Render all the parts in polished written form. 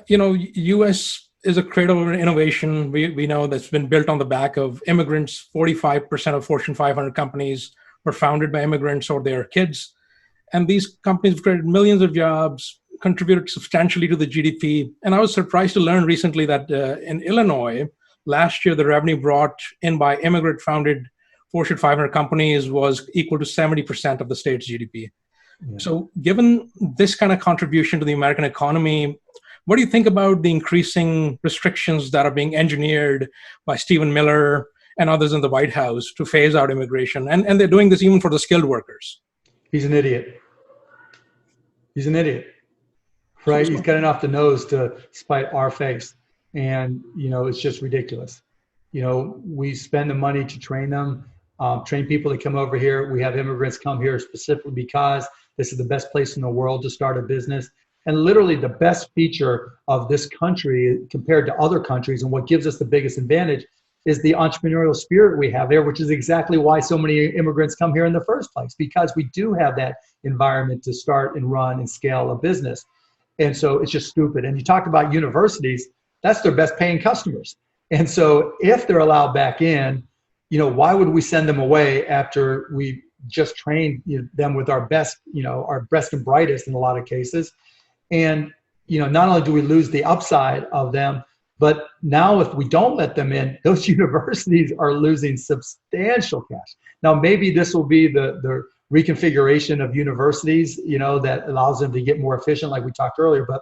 U.S. is a cradle of innovation. We know that's been built on the back of immigrants. 45% of Fortune 500 companies were founded by immigrants or their kids. And these companies have created millions of jobs, contributed substantially to the GDP. And I was surprised to learn recently that in Illinois, last year, the revenue brought in by immigrant-founded Fortune 500 companies was equal to 70% of the state's GDP. Yeah. So given this kind of contribution to the American economy, what do you think about the increasing restrictions that are being engineered by Stephen Miller and others in the White House to phase out immigration? And they're doing this even for the skilled workers. He's an idiot. He's an idiot, right? He's got enough the nose to spite our face. And, it's just ridiculous. We spend the money to train them, train people to come over here. We have immigrants come here specifically because this is the best place in the world to start a business. And literally the best feature of this country compared to other countries and what gives us the biggest advantage is the entrepreneurial spirit we have there, which is exactly why so many immigrants come here in the first place, because we do have that environment to start and run and scale a business. And so it's just stupid. And you talked about universities, that's their best paying customers. And so if they're allowed back in, why would we send them away after we just trained them with our best and brightest in a lot of cases? And, not only do we lose the upside of them, but now if we don't let them in, those universities are losing substantial cash. Now, maybe this will be the reconfiguration of universities, that allows them to get more efficient like we talked earlier. But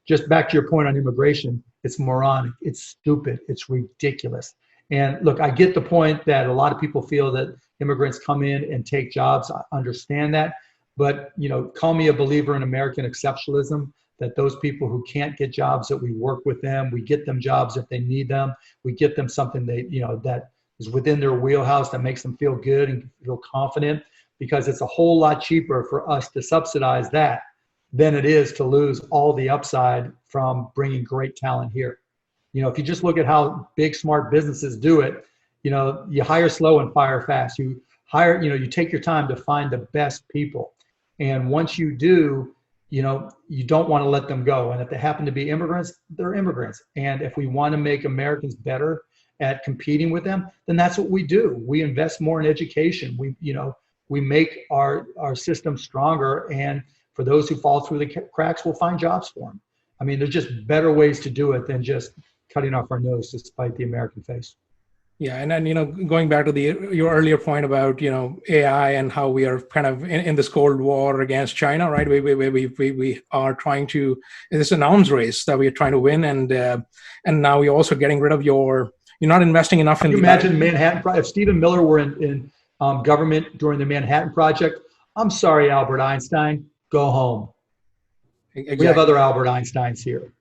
just back to your point on immigration, it's moronic, it's stupid, it's ridiculous. And look, I get the point that a lot of people feel that immigrants come in and take jobs. I understand that. But, call me a believer in American exceptionalism, that those people who can't get jobs, that we work with them, we get them jobs if they need them, we get them something that is within their wheelhouse, that makes them feel good and feel confident, because it's a whole lot cheaper for us to subsidize that than it is to lose all the upside from bringing great talent here. If you just look at how big, smart businesses do it, you hire slow and fire fast. You hire, you take your time to find the best people. And once you do, you don't want to let them go. And if they happen to be immigrants, they're immigrants. And if we want to make Americans better at competing with them, then that's what we do. We invest more in education. We make our system stronger. And for those who fall through the cracks, we'll find jobs for them. I mean, there's just better ways to do it than just cutting off our nose to spite the American face. Yeah, and then going back to your earlier point about AI and how we are kind of in this Cold War against China, right? We are trying to, it's an arms race that we are trying to win, and now we're also getting rid of you're not investing enough in. Can you imagine Manhattan? If Stephen Miller were in government during the Manhattan Project, I'm sorry, Albert Einstein, go home. Exactly. We have other Albert Einsteins here.